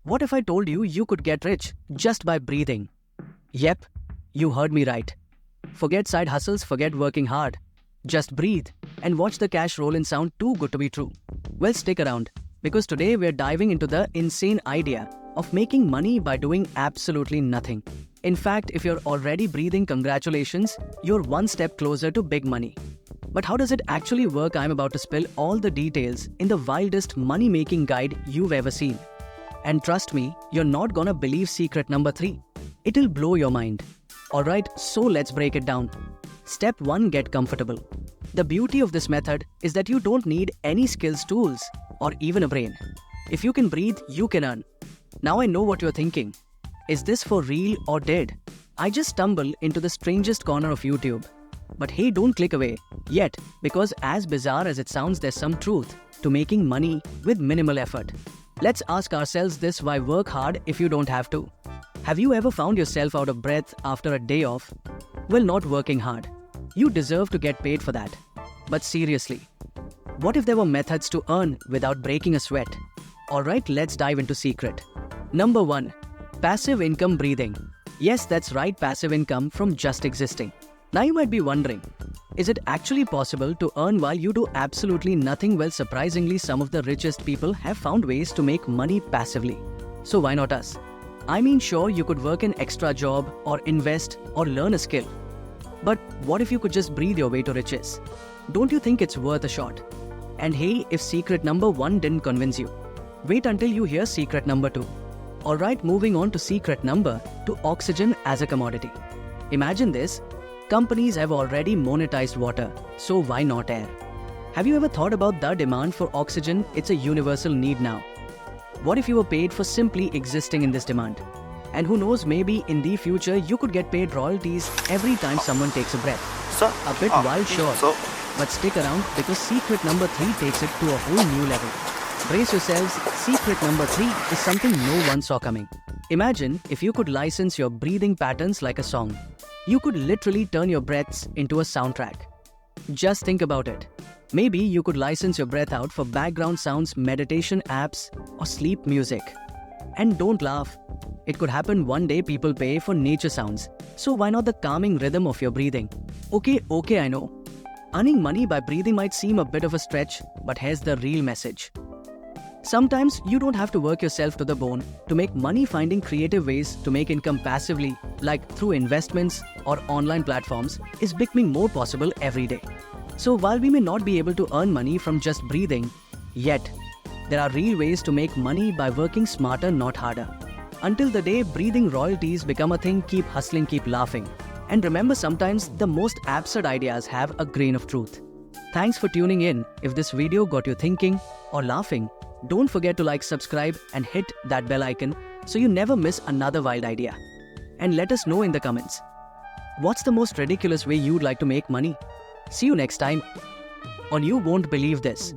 What if I told you you could get rich just by breathing? Yep, you heard me right. Forget side hustles, forget working hard. Just breathe and watch the cash roll in sound too good to be true. Well, stick around because today we're diving into the insane idea of making money by doing absolutely nothing. In fact, if you're already breathing, congratulations, you're one step closer to big money. But how does it actually work? I'm about to spill all the details in the wildest money-making guide you've ever seen. And trust me, you're not gonna believe secret number 3. It'll blow your mind. Alright, so let's break it down. Step 1, get comfortable. The beauty of this method is that you don't need any skills, tools, or even a brain. If you can breathe, you can earn. Now I know what you're thinking. Is this for real or dead? I just stumbled into the strangest corner of YouTube. But hey, don't click away yet, because as bizarre as it sounds, there's some truth to making money with minimal effort. Let's ask ourselves this: why work hard if you don't have to? Have you ever found yourself out of breath after a day off? Well, not working hard. You deserve to get paid for that. But seriously, what if there were methods to earn without breaking a sweat? Alright, let's dive into secret. Number 1. Passive income breathing. Yes, that's right, passive income from just existing. Now you might be wondering, is it actually possible to earn while you do absolutely nothing? Well, surprisingly, some of the richest people have found ways to make money passively. So why not us? I mean, sure, you could work an extra job or invest or learn a skill. But what if you could just breathe your way to riches? Don't you think it's worth a shot? And hey, if secret number 1 didn't convince you, wait until you hear secret number 2. Alright, moving on to secret number 2, oxygen as a commodity. Imagine this. Companies have already monetized water, so why not air? Have you ever thought about the demand for oxygen? It's a universal need now. What if you were paid for simply existing in this demand? And who knows, maybe in the future you could get paid royalties every time someone takes a breath. A bit wild, sure, but stick around because secret number 3 takes it to a whole new level. Brace yourselves, secret number 3 is something no one saw coming. Imagine if you could license your breathing patterns like a song. You could literally turn your breaths into a soundtrack. Just think about it. Maybe you could license your breath out for background sounds, meditation apps, or sleep music. And don't laugh. It could happen one day. People pay for nature sounds. So why not the calming rhythm of your breathing? Okay, I know. Earning money by breathing might seem a bit of a stretch, but here's the real message. Sometimes you don't have to work yourself to the bone to make money. Finding creative ways to make income passively, like through investments or online platforms, is becoming more possible every day. So while we may not be able to earn money from just breathing yet, there are real ways to make money by working smarter, not harder. Until the day breathing royalties become a thing, keep hustling, keep laughing. And remember, sometimes the most absurd ideas have a grain of truth. Thanks for tuning in. If this video got you thinking or laughing, don't forget to like, subscribe, and hit that bell icon so you never miss another wild idea. And let us know in the comments, what's the most ridiculous way you'd like to make money? See you next time on You Won't Believe This.